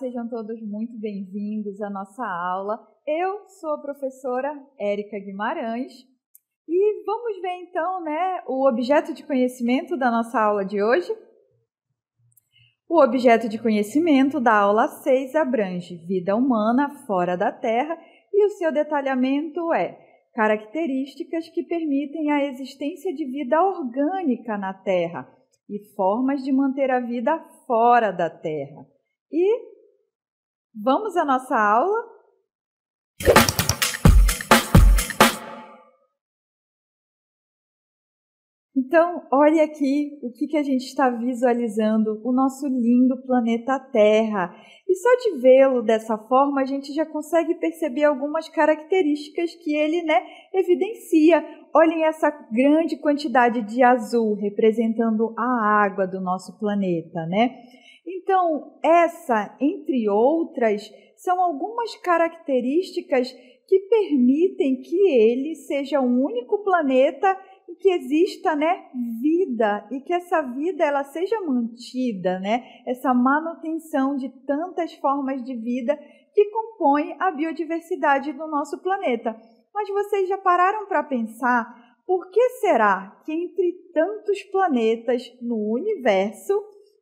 sejam todos muito bem-vindos à nossa aula. Eu sou a professora Érica Guimarães e vamos ver então, o objeto de conhecimento da nossa aula de hoje. O objeto de conhecimento da aula 6 abrange vida humana fora da Terra e o seu detalhamento é características que permitem a existência de vida orgânica na Terra e formas de manter a vida fora da Terra. E vamos à nossa aula? Então, olha aqui o que a gente está visualizando, o nosso lindo planeta Terra. E só de vê-lo dessa forma, a gente já consegue perceber algumas características que ele, evidencia. Olhem essa grande quantidade de azul representando a água do nosso planeta, Então, essa, entre outras, são algumas características que permitem que ele seja o único planeta em que exista, vida e que essa vida ela seja mantida, Essa manutenção de tantas formas de vida que compõem a biodiversidade do nosso planeta. Mas vocês já pararam para pensar por que será que entre tantos planetas no universo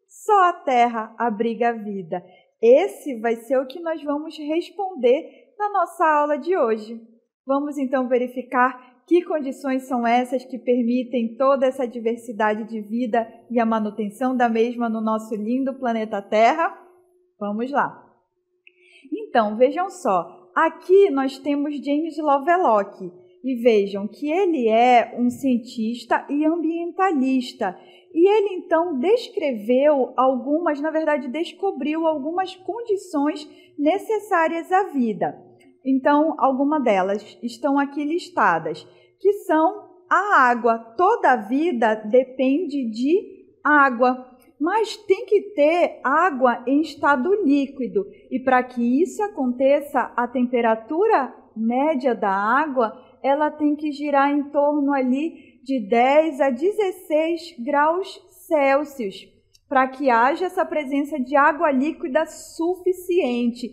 só a Terra abriga a vida? Esse vai ser o que nós vamos responder na nossa aula de hoje. Vamos então verificar que condições são essas que permitem toda essa diversidade de vida e a manutenção da mesma no nosso lindo planeta Terra? Vamos lá. Então, vejam só, aqui nós temos James Lovelock e vejam que ele é um cientista e ambientalista. E ele, então, descreveu descobriu algumas condições necessárias à vida. Então, algumas delas estão aqui listadas, que são a água. Toda a vida depende de água, mas tem que ter água em estado líquido. E para que isso aconteça, a temperatura média da água ela tem que girar em torno ali de 10 a 16 graus Celsius, para que haja essa presença de água líquida suficiente.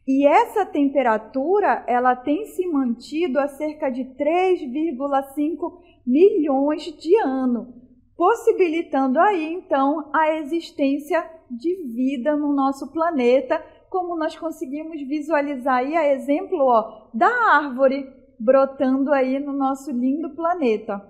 E essa temperatura ela tem se mantido há cerca de 3,5 milhões de anos, possibilitando aí então a existência de vida no nosso planeta, como nós conseguimos visualizar aí a exemplo da árvore brotando aí no nosso lindo planeta.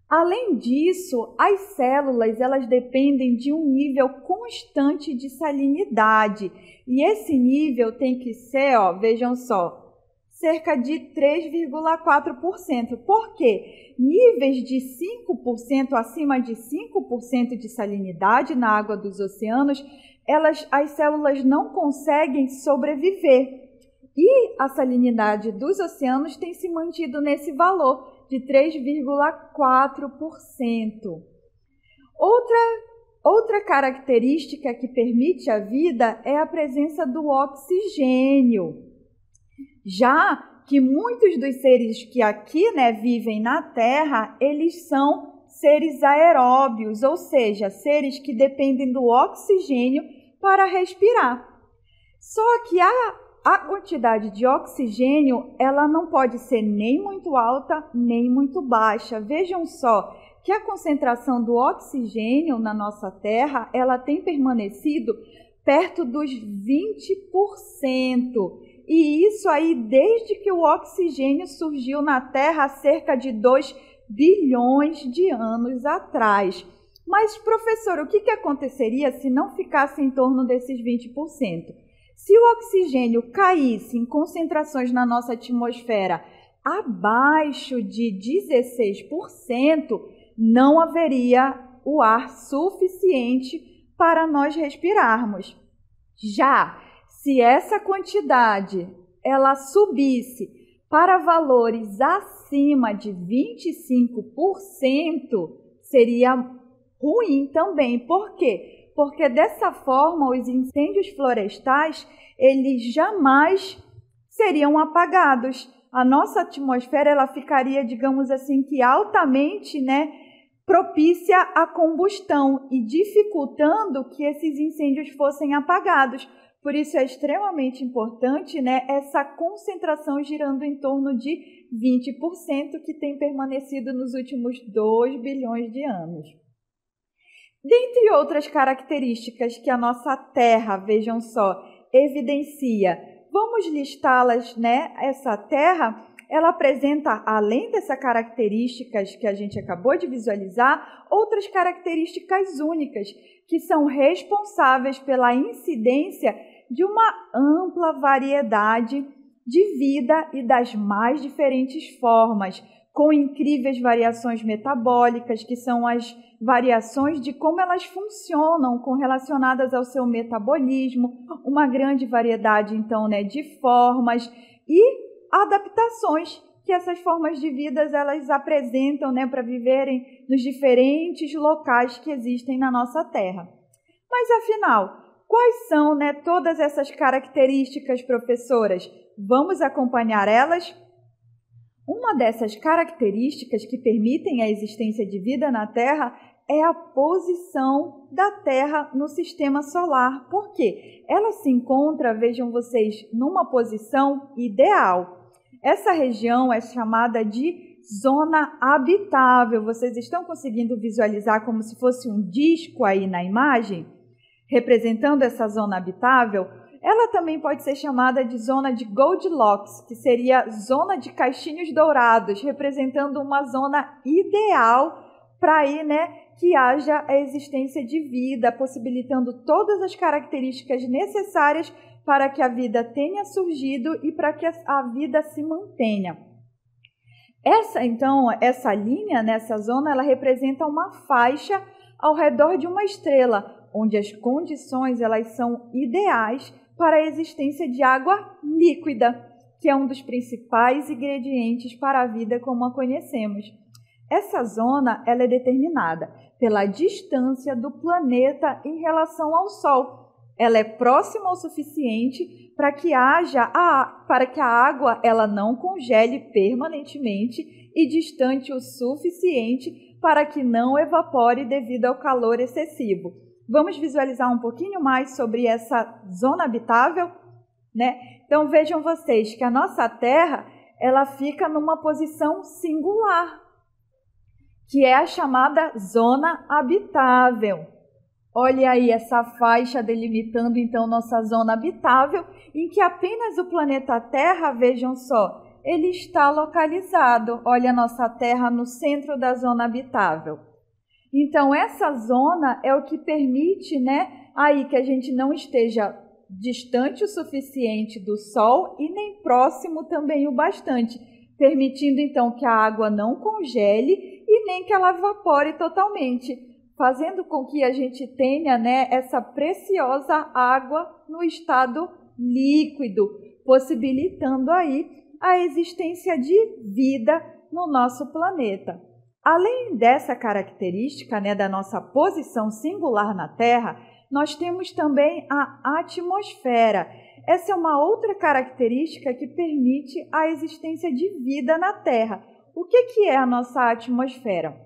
Além disso, as células elas dependem de um nível constante de salinidade. E esse nível tem que ser, vejam só, cerca de 3,4%. Por quê? Níveis de 5%, acima de 5% de salinidade na água dos oceanos, as células não conseguem sobreviver. E a salinidade dos oceanos tem se mantido nesse valor de 3,4%. Outra característica que permite a vida é a presença do oxigênio. Já que muitos dos seres que aqui vivem na Terra, eles são seres aeróbios, ou seja, seres que dependem do oxigênio para respirar. Só que a quantidade de oxigênio ela não pode ser nem muito alta, nem muito baixa. Vejam só que a concentração do oxigênio na nossa Terra ela tem permanecido perto dos 20%. E isso aí desde que o oxigênio surgiu na Terra há cerca de 2 bilhões de anos atrás. Mas, professor, o que aconteceria se não ficasse em torno desses 20%? Se o oxigênio caísse em concentrações na nossa atmosfera abaixo de 16%, não haveria o ar suficiente para nós respirarmos. Já se essa quantidade ela subisse para valores acima de 25%, seria ruim também. Por quê? Porque dessa forma os incêndios florestais eles jamais seriam apagados. A nossa atmosfera ela ficaria, digamos assim, que altamente, propícia à combustão e dificultando que esses incêndios fossem apagados. Por isso é extremamente importante, né, essa concentração girando em torno de 20% que tem permanecido nos últimos 2 bilhões de anos. Dentre outras características que a nossa Terra, vejam só, evidencia, vamos listá-las, né? Essa Terra, ela apresenta, além dessas características que a gente acabou de visualizar, outras características únicas, que são responsáveis pela incidência de uma ampla variedade de vida e das mais diferentes formas, com incríveis variações metabólicas, que são as variações de como elas funcionam relacionadas ao seu metabolismo, uma grande variedade, então, né, de formas e adaptações que essas formas de vida elas apresentam, né, para viverem nos diferentes locais que existem na nossa Terra. Mas, afinal, quais são, né, todas essas características, professoras? Vamos acompanhar elas? Uma dessas características que permitem a existência de vida na Terra é a posição da Terra no sistema solar. Por quê? Ela se encontra, vejam vocês, numa posição ideal. Essa região é chamada de zona habitável. Vocês estão conseguindo visualizar como se fosse um disco aí na imagem, representando essa zona habitável? Ela também pode ser chamada de zona de Goldilocks, que seria zona de caixinhos dourados, representando uma zona ideal para aí, né, que haja a existência de vida, possibilitando todas as características necessárias para que a vida tenha surgido e para que a vida se mantenha. Essa linha, nessa zona, ela representa uma faixa ao redor de uma estrela, onde as condições elas são ideais para a existência de água líquida, que é um dos principais ingredientes para a vida como a conhecemos. Essa zona ela é determinada pela distância do planeta em relação ao Sol. Ela é próxima o suficiente para que a água ela não congele permanentemente e distante o suficiente para que não evapore devido ao calor excessivo. Vamos visualizar um pouquinho mais sobre essa zona habitável, né? Então vejam vocês que a nossa Terra ela fica numa posição singular, que é a chamada zona habitável. Olha aí essa faixa delimitando então nossa zona habitável, em que apenas o planeta Terra, vejam só, ele está localizado. Olha a nossa Terra no centro da zona habitável. Então essa zona é o que permite, né, aí que a gente não esteja distante o suficiente do Sol e nem próximo também o bastante, permitindo então que a água não congele e nem que ela evapore totalmente, fazendo com que a gente tenha, né, essa preciosa água no estado líquido, possibilitando aí a existência de vida no nosso planeta. Além dessa característica, né, da nossa posição singular na Terra, nós temos também a atmosfera. Essa é uma outra característica que permite a existência de vida na Terra. O que é a nossa atmosfera?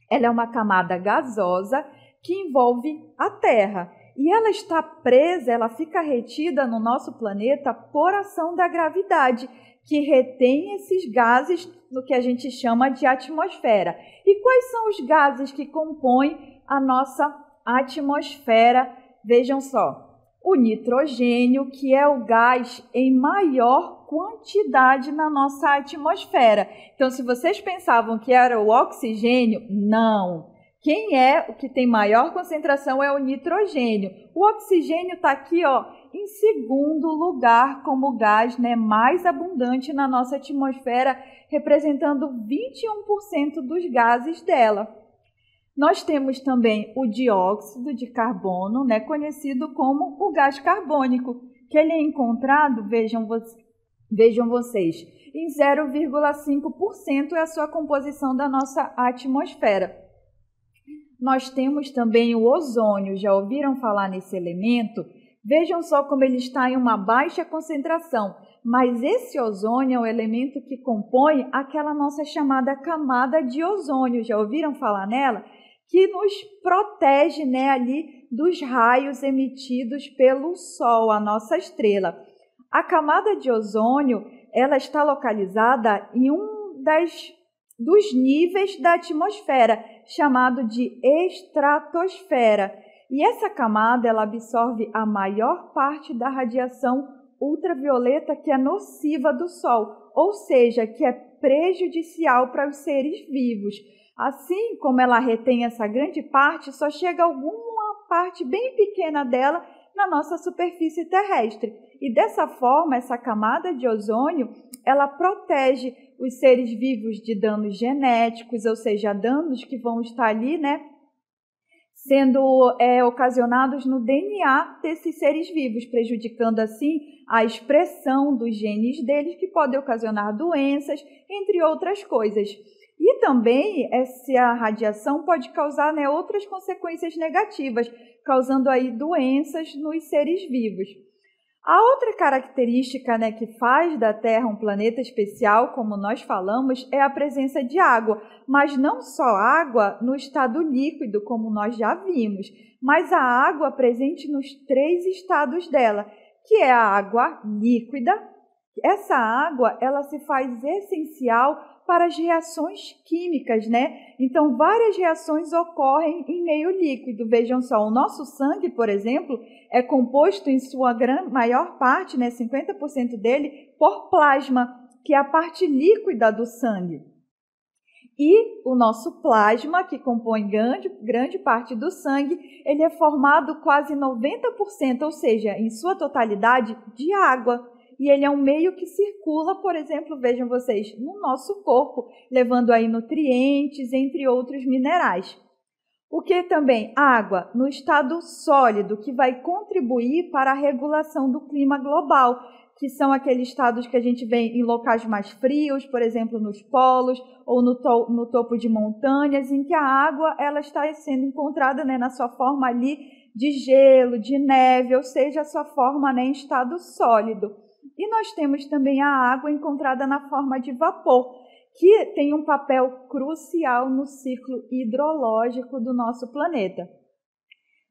Ela é uma camada gasosa que envolve a Terra e ela está presa, ela fica retida no nosso planeta por ação da gravidade, que retém esses gases no que a gente chama de atmosfera. E quais são os gases que compõem a nossa atmosfera? Vejam só, o nitrogênio, que é o gás em maior quantidade na nossa atmosfera. Então, se vocês pensavam que era o oxigênio, não. Quem é o que tem maior concentração é o nitrogênio. O oxigênio está aqui, ó, em segundo lugar como gás, né, mais abundante na nossa atmosfera, representando 21% dos gases dela. Nós temos também o dióxido de carbono, né, conhecido como o gás carbônico, que ele é encontrado, vejam vocês, em 0,5% é a sua composição da nossa atmosfera. Nós temos também o ozônio. Já ouviram falar nesse elemento? Vejam só como ele está em uma baixa concentração, mas esse ozônio é o elemento que compõe aquela nossa chamada camada de ozônio. Já ouviram falar nela? que nos protege, né, ali dos raios emitidos pelo Sol, a nossa estrela. A camada de ozônio, ela está localizada em dos níveis da atmosfera, chamado de estratosfera. E essa camada, ela absorve a maior parte da radiação ultravioleta que é nociva do Sol, ou seja, que é prejudicial para os seres vivos. Assim como ela retém essa grande parte, só chega alguma parte bem pequena dela na nossa superfície terrestre. E dessa forma, essa camada de ozônio, ela protege os seres vivos de danos genéticos, ou seja, danos que vão estar ali, né, sendo ocasionados no DNA desses seres vivos, prejudicando assim a expressão dos genes deles, que podem ocasionar doenças, entre outras coisas. E também essa radiação pode causar, né, outras consequências negativas, causando aí doenças nos seres vivos. A outra característica, né, que faz da Terra um planeta especial, como nós falamos, é a presença de água, mas não só água no estado líquido, como nós já vimos, mas a água presente nos 3 estados dela, que é a água líquida. Essa água, ela se faz essencial para as reações químicas, né? Então, várias reações ocorrem em meio líquido. Vejam só, o nosso sangue, por exemplo, é composto em sua maior parte, né, 50% dele, por plasma, que é a parte líquida do sangue. E o nosso plasma, que compõe grande parte do sangue, ele é formado quase 90%, ou seja, em sua totalidade, de água. E ele é um meio que circula, por exemplo, vejam vocês, no nosso corpo, levando aí nutrientes, entre outros minerais. O que também? Água no estado sólido, que vai contribuir para a regulação do clima global, que são aqueles estados que a gente vê em locais mais frios, por exemplo, nos polos ou no topo de montanhas, em que a água ela está sendo encontrada, né, na sua forma ali de gelo, de neve, ou seja, a sua forma, né, em estado sólido. E nós temos também a água encontrada na forma de vapor, que tem um papel crucial no ciclo hidrológico do nosso planeta.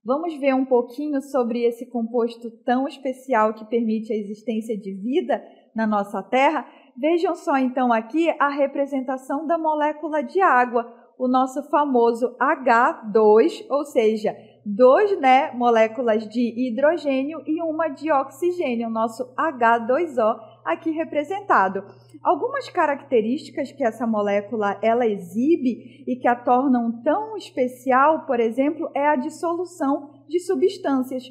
Vamos ver um pouquinho sobre esse composto tão especial que permite a existência de vida na nossa Terra? Vejam só então aqui a representação da molécula de água, o nosso famoso H2, ou seja, 2, né, moléculas de hidrogênio e uma de oxigênio, o nosso H2O aqui representado. Algumas características que essa molécula ela exibe e que a tornam tão especial, por exemplo, é a dissolução de substâncias,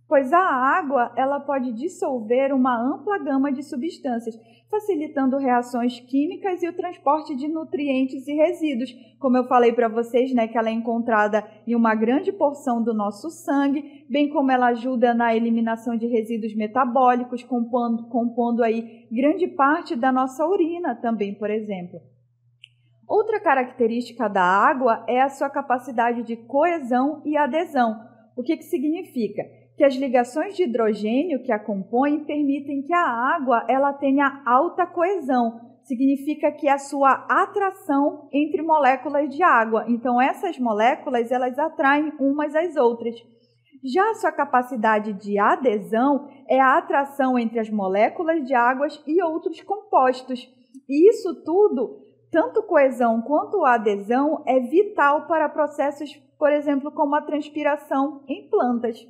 pois a água ela pode dissolver uma ampla gama de substâncias, facilitando reações químicas e o transporte de nutrientes e resíduos. Como eu falei para vocês, né, que ela é encontrada em uma grande porção do nosso sangue, bem como ela ajuda na eliminação de resíduos metabólicos, compondo aí grande parte da nossa urina também, por exemplo. Outra característica da água é a sua capacidade de coesão e adesão. O que significa? Que as ligações de hidrogênio que a compõem permitem que a água ela tenha alta coesão. Significa que a sua atração entre moléculas de água. Então, essas moléculas elas atraem umas às outras. Já a sua capacidade de adesão é a atração entre as moléculas de águas e outros compostos. E isso tudo, tanto coesão quanto adesão, é vital para processos, por exemplo, como a transpiração em plantas.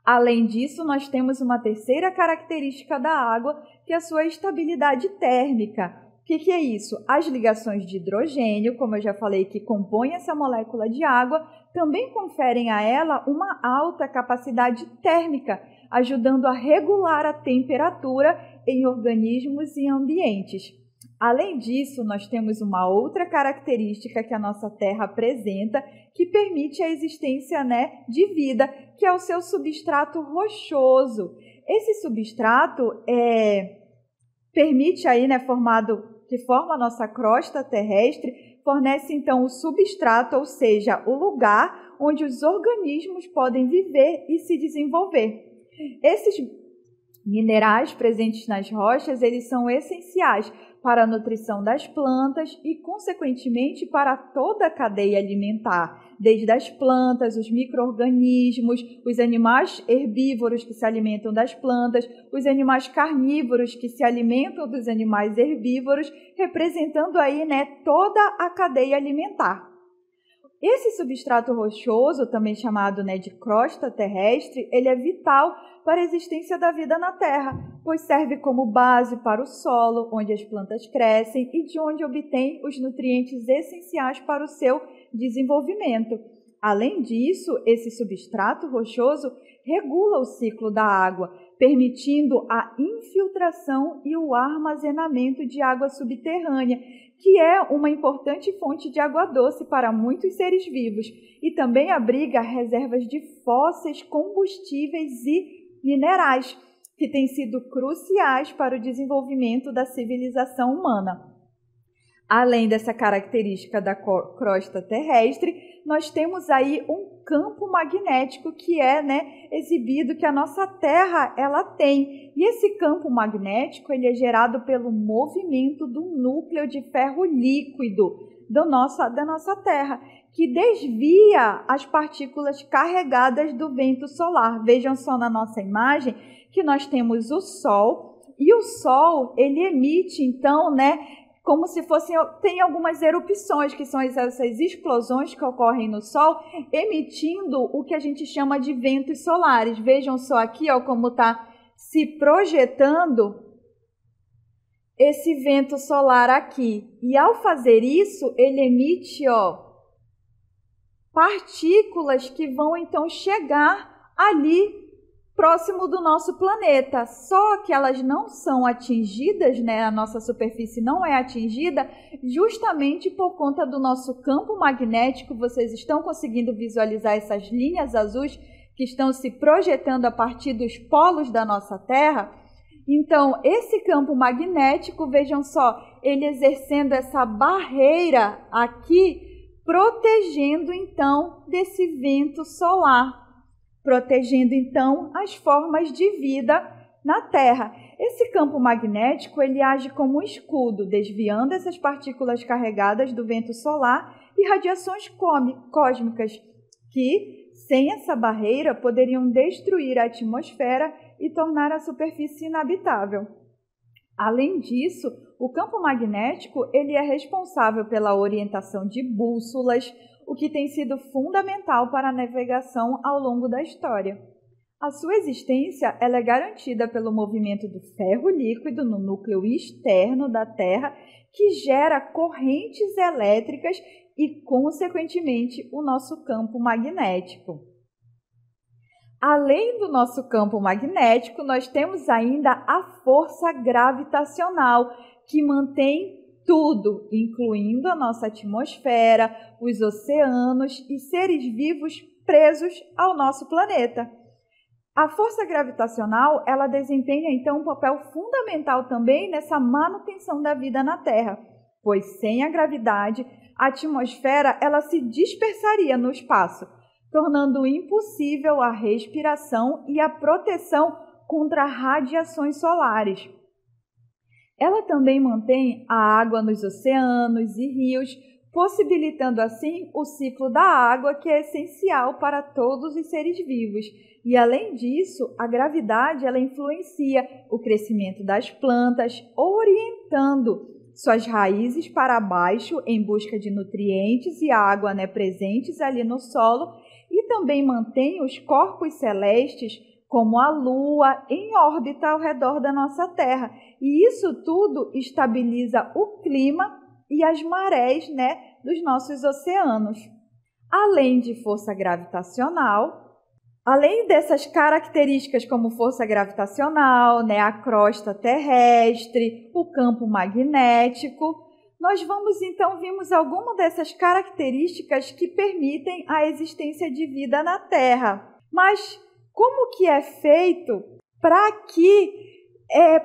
Além disso, nós temos uma terceira característica da água, que é a sua estabilidade térmica. O que é isso? As ligações de hidrogênio, como eu já falei, que compõem essa molécula de água, também conferem a ela uma alta capacidade térmica, ajudando a regular a temperatura em organismos e ambientes. Além disso, nós temos uma outra característica que a nossa Terra apresenta, que permite a existência, né, de vida, que é o seu substrato rochoso. Esse substrato permite aí, né, que forma a nossa crosta terrestre, fornece então o substrato, ou seja, o lugar onde os organismos podem viver e se desenvolver. Esses Minerais presentes nas rochas, eles são essenciais para a nutrição das plantas e, consequentemente, para toda a cadeia alimentar, desde as plantas, os micro-organismos, os animais herbívoros que se alimentam das plantas, os animais carnívoros que se alimentam dos animais herbívoros, representando aí, toda a cadeia alimentar. Esse substrato rochoso, também chamado de crosta terrestre, ele é vital para a existência da vida na Terra, pois serve como base para o solo, onde as plantas crescem e de onde obtém os nutrientes essenciais para o seu desenvolvimento. Além disso, esse substrato rochoso regula o ciclo da água, permitindo a infiltração e o armazenamento de água subterrânea, que é uma importante fonte de água doce para muitos seres vivos, e também abriga reservas de fósseis, combustíveis e minerais, que têm sido cruciais para o desenvolvimento da civilização humana. Além dessa característica da crosta terrestre, nós temos aí um campo magnético que é exibido, que a nossa Terra ela tem. E esse campo magnético ele é gerado pelo movimento do núcleo de ferro líquido da nossa Terra, que desvia as partículas carregadas do vento solar. Vejam só na nossa imagem que nós temos o Sol, e o Sol ele emite então, como se fossem, tem algumas erupções, que são essas explosões que ocorrem no Sol, emitindo o que a gente chama de ventos solares. Vejam só aqui, como está se projetando esse vento solar aqui. E ao fazer isso, ele emite, partículas que vão então chegar ali próximo do nosso planeta, só que elas não são atingidas, a nossa superfície não é atingida justamente por conta do nosso campo magnético. Vocês estão conseguindo visualizar essas linhas azuis que estão se projetando a partir dos polos da nossa Terra? Então, esse campo magnético, vejam só, ele exercendo essa barreira aqui, protegendo então desse vento solar, protegendo então as formas de vida na Terra. Esse campo magnético ele age como um escudo, desviando essas partículas carregadas do vento solar e radiações cósmicas que, sem essa barreira, poderiam destruir a atmosfera e tornar a superfície inabitável. Além disso, o campo magnético ele é responsável pela orientação de bússolas, o que tem sido fundamental para a navegação ao longo da história. A sua existência ela é garantida pelo movimento do ferro líquido no núcleo externo da Terra, que gera correntes elétricas e, consequentemente, o nosso campo magnético. Além do nosso campo magnético, nós temos ainda a força gravitacional, que mantém tudo, incluindo a nossa atmosfera, os oceanos e seres vivos presos ao nosso planeta. A força gravitacional, ela desempenha então um papel fundamental também nessa manutenção da vida na Terra, pois sem a gravidade, a atmosfera ela se dispersaria no espaço, tornando impossível a respiração e a proteção contra radiações solares. Ela também mantém a água nos oceanos e rios, possibilitando assim o ciclo da água, que é essencial para todos os seres vivos. E além disso, a gravidade ela influencia o crescimento das plantas, orientando suas raízes para baixo em busca de nutrientes e água presentes ali no solo, e também mantém os corpos celestes, como a Lua, em órbita ao redor da nossa Terra. E isso tudo estabiliza o clima e as marés dos nossos oceanos. Além de força gravitacional, além dessas características como força gravitacional, a crosta terrestre, o campo magnético, nós vimos algumas dessas características que permitem a existência de vida na Terra. Mas como que é feito para que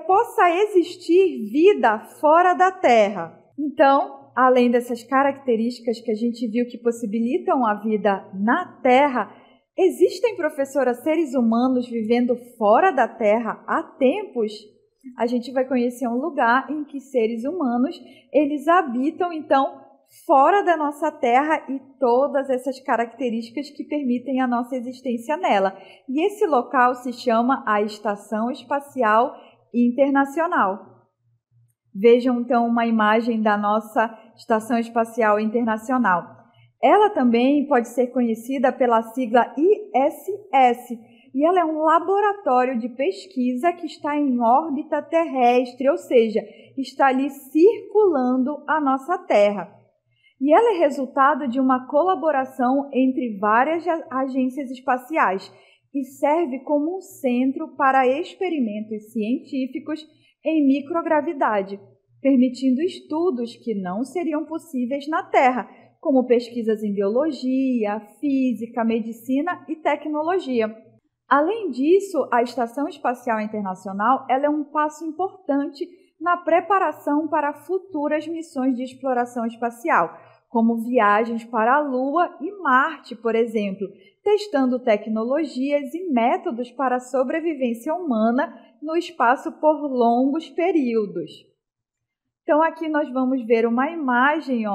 possa existir vida fora da Terra? Então, além dessas características que a gente viu que possibilitam a vida na Terra, Existem, professora, seres humanos vivendo fora da Terra há tempos? A gente vai conhecer um lugar em que seres humanos, eles habitam, então, fora da nossa Terra e todas essas características que permitem a nossa existência nela. E esse local se chama a Estação Espacial Internacional. Vejam, então, uma imagem da nossa Estação Espacial Internacional. Ela também pode ser conhecida pela sigla ISS, e ela é um laboratório de pesquisa que está em órbita terrestre, ou seja, está ali circulando a nossa Terra. E ela é resultado de uma colaboração entre várias agências espaciais e serve como um centro para experimentos científicos em microgravidade, permitindo estudos que não seriam possíveis na Terra, como pesquisas em biologia, física, medicina e tecnologia. Além disso, a Estação Espacial Internacional ela é um passo importante na preparação para futuras missões de exploração espacial, como viagens para a Lua e Marte, por exemplo, testando tecnologias e métodos para a sobrevivência humana no espaço por longos períodos. Então, aqui nós vamos ver uma imagem,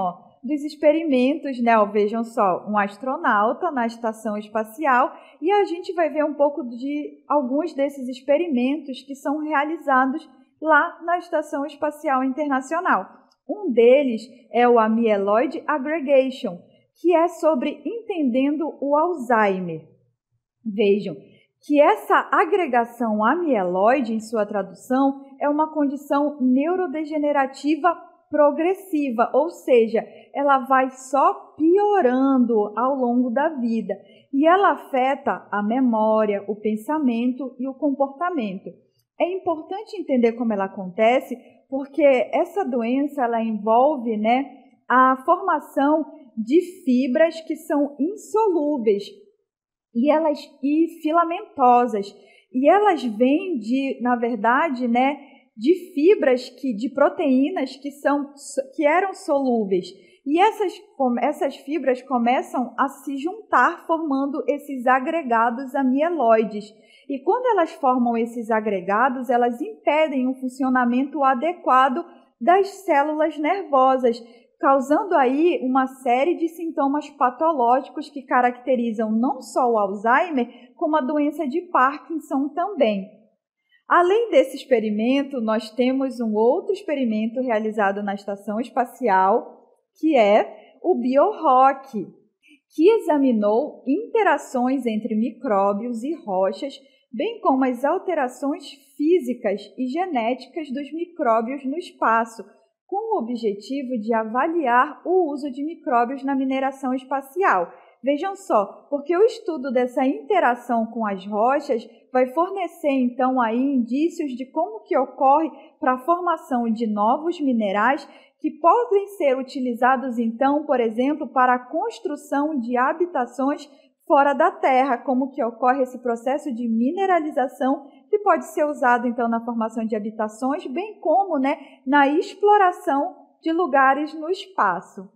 dos experimentos, né? Vejam só, um astronauta na estação espacial e a gente vai ver um pouco de alguns desses experimentos que são realizados lá na Estação Espacial Internacional. Um deles é o Amyloid Aggregation, que é sobre entendendo o Alzheimer. Vejam que essa agregação amiloide, em sua tradução, é uma condição neurodegenerativa progressiva, ou seja, ela vai só piorando ao longo da vida e ela afeta a memória, o pensamento e o comportamento. É importante entender como ela acontece, porque essa doença ela envolve, a formação de fibras que são insolúveis e filamentosas, e elas vêm na verdade, de fibras de proteínas que eram solúveis. E essas fibras começam a se juntar, formando esses agregados amiloides. E quando elas formam esses agregados, elas impedem o funcionamento adequado das células nervosas, causando aí uma série de sintomas patológicos que caracterizam não só o Alzheimer, como a doença de Parkinson também. Além desse experimento, nós temos um outro experimento realizado na Estação Espacial, que é o BioRock, que examinou interações entre micróbios e rochas, bem como as alterações físicas e genéticas dos micróbios no espaço, com o objetivo de avaliar o uso de micróbios na mineração espacial. Vejam só, porque o estudo dessa interação com as rochas vai fornecer, então, aí indícios de como que ocorre para a formação de novos minerais que podem ser utilizados, então, por exemplo, para a construção de habitações fora da Terra, como que ocorre esse processo de mineralização que pode ser usado, então, na formação de habitações, bem como, na exploração de lugares no espaço.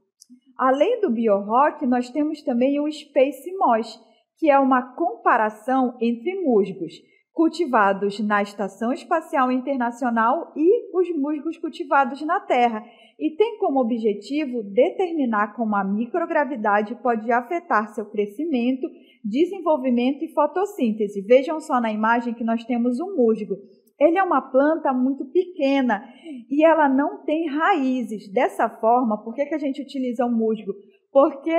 Além do BioRock, nós temos também o SpaceMoss, que é uma comparação entre musgos cultivados na Estação Espacial Internacional e os musgos cultivados na Terra, e tem como objetivo determinar como a microgravidade pode afetar seu crescimento, desenvolvimento e fotossíntese. Vejam só na imagem que nós temos um musgo. Ele é uma planta muito pequena e ela não tem raízes. Dessa forma, por que a gente utiliza o musgo? Porque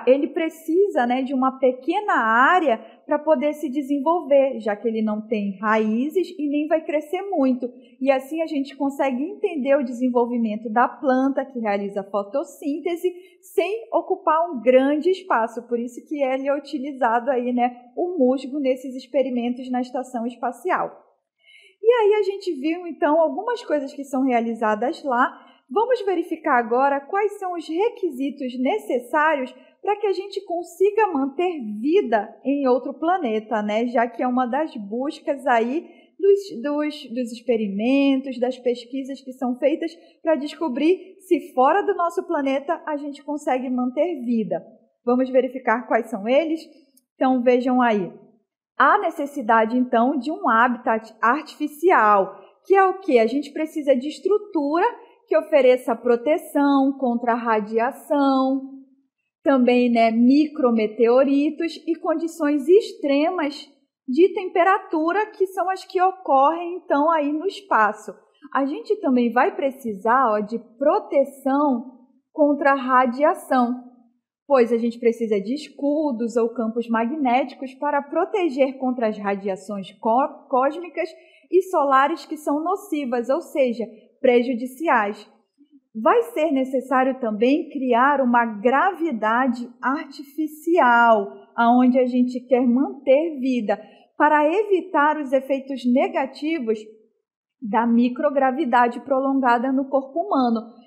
ele precisa, de uma pequena área para poder se desenvolver, já que ele não tem raízes e nem vai crescer muito. E assim a gente consegue entender o desenvolvimento da planta que realiza fotossíntese sem ocupar um grande espaço. Por isso que ele é utilizado aí, o musgo nesses experimentos na estação espacial. E aí a gente viu, então, algumas coisas que são realizadas lá. Vamos verificar agora quais são os requisitos necessários para que a gente consiga manter vida em outro planeta, já que é uma das buscas aí dos experimentos, das pesquisas que são feitas para descobrir se fora do nosso planeta a gente consegue manter vida. Vamos verificar quais são eles? Então, vejam aí. Há necessidade, então, de um habitat artificial, que é o quê? A gente precisa de estrutura que ofereça proteção contra a radiação, também, né, micrometeoritos e condições extremas de temperatura, que são as que ocorrem, então, aí no espaço. A gente também vai precisar de proteção contra a radiação, pois a gente precisa de escudos ou campos magnéticos para proteger contra as radiações cósmicas e solares que são nocivas, ou seja, prejudiciais. Vai ser necessário também criar uma gravidade artificial, aonde a gente quer manter vida, para evitar os efeitos negativos da microgravidade prolongada no corpo humano,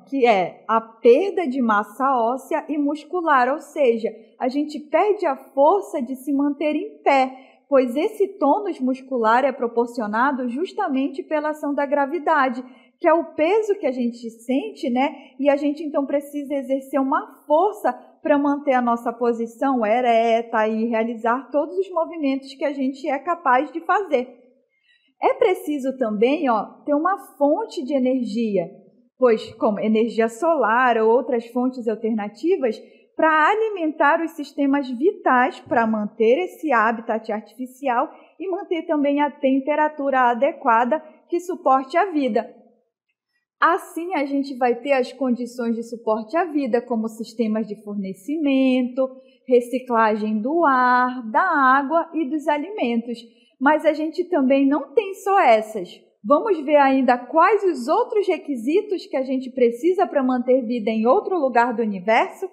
que é a perda de massa óssea e muscular, ou seja, a gente perde a força de se manter em pé, pois esse tônus muscular é proporcionado justamente pela ação da gravidade, que é o peso que a gente sente, né? E a gente então precisa exercer uma força para manter a nossa posição ereta e realizar todos os movimentos que a gente é capaz de fazer. É preciso também, ter uma fonte de energia, pois como energia solar ou outras fontes alternativas, para alimentar os sistemas vitais para manter esse habitat artificial e manter também a temperatura adequada que suporte a vida. Assim, a gente vai ter as condições de suporte à vida, como sistemas de fornecimento, reciclagem do ar, da água e dos alimentos. Mas a gente também não tem só essas. Vamos ver ainda quais os outros requisitos que a gente precisa para manter vida em outro lugar do universo,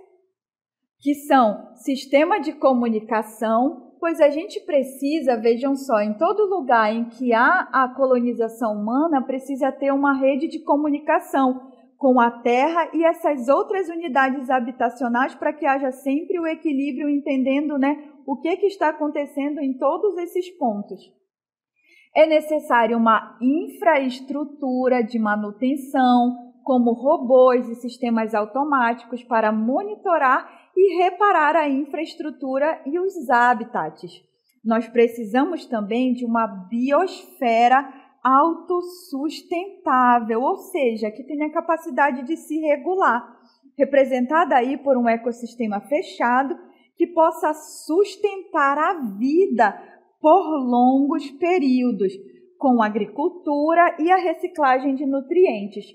que são sistema de comunicação, pois a gente precisa, vejam só, em todo lugar em que há a colonização humana, precisa ter uma rede de comunicação com a Terra e essas outras unidades habitacionais para que haja sempre o equilíbrio, entendendo, né, o que está acontecendo em todos esses pontos. É necessário uma infraestrutura de manutenção, como robôs e sistemas automáticos para monitorar e reparar a infraestrutura e os habitats. Nós precisamos também de uma biosfera autossustentável, ou seja, que tenha capacidade de se regular, representada aí por um ecossistema fechado que possa sustentar a vida por longos períodos, com a agricultura e a reciclagem de nutrientes.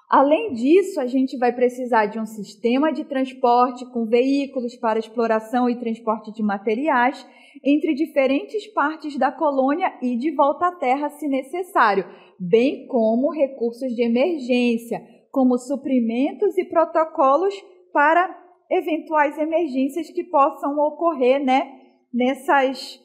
Além disso, a gente vai precisar de um sistema de transporte com veículos para exploração e transporte de materiais entre diferentes partes da colônia e de volta à Terra, se necessário, bem como recursos de emergência, como suprimentos e protocolos para eventuais emergências que possam ocorrer, né, nesses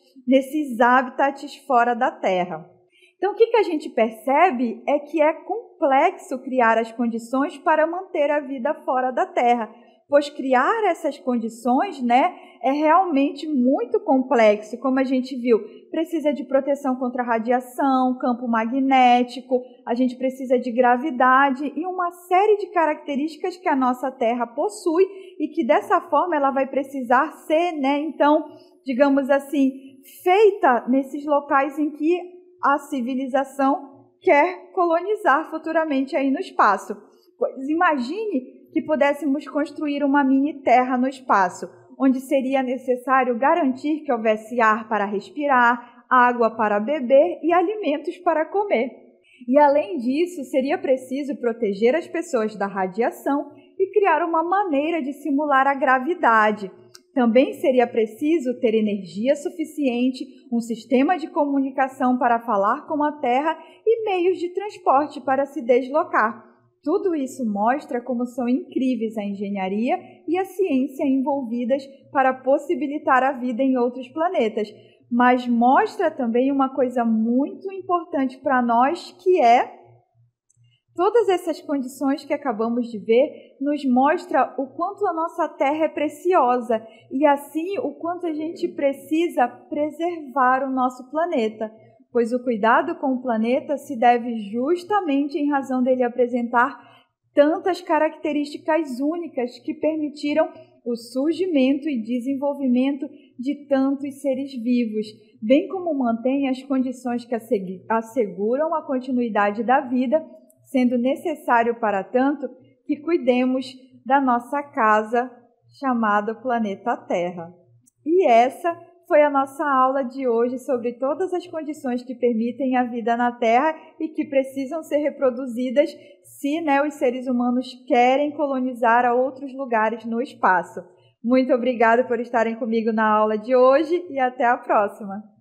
habitats fora da Terra. Então, o que a gente percebe é que é complexo criar as condições para manter a vida fora da Terra, pois criar essas condições, né, é realmente muito complexo, como a gente viu. Precisa de proteção contra radiação, campo magnético, a gente precisa de gravidade e uma série de características que a nossa Terra possui e que dessa forma ela vai precisar ser, né, então, digamos assim, feita nesses locais em que a civilização quer colonizar futuramente aí no espaço. Pois imagine que pudéssemos construir uma mini terra no espaço, onde seria necessário garantir que houvesse ar para respirar, água para beber e alimentos para comer. E além disso, seria preciso proteger as pessoas da radiação e criar uma maneira de simular a gravidade. Também seria preciso ter energia suficiente, um sistema de comunicação para falar com a Terra e meios de transporte para se deslocar. Tudo isso mostra como são incríveis a engenharia e a ciência envolvidas para possibilitar a vida em outros planetas, mas mostra também uma coisa muito importante para nós, que é todas essas condições que acabamos de ver nos mostra o quanto a nossa Terra é preciosa e assim o quanto a gente precisa preservar o nosso planeta, pois o cuidado com o planeta se deve justamente em razão dele apresentar tantas características únicas que permitiram o surgimento e desenvolvimento de tantos seres vivos, bem como mantém as condições que asseguram a continuidade da vida, sendo necessário, para tanto, que cuidemos da nossa casa chamada planeta Terra. E essa foi a nossa aula de hoje sobre todas as condições que permitem a vida na Terra e que precisam ser reproduzidas se, os seres humanos querem colonizar a outros lugares no espaço. Muito obrigada por estarem comigo na aula de hoje e até a próxima!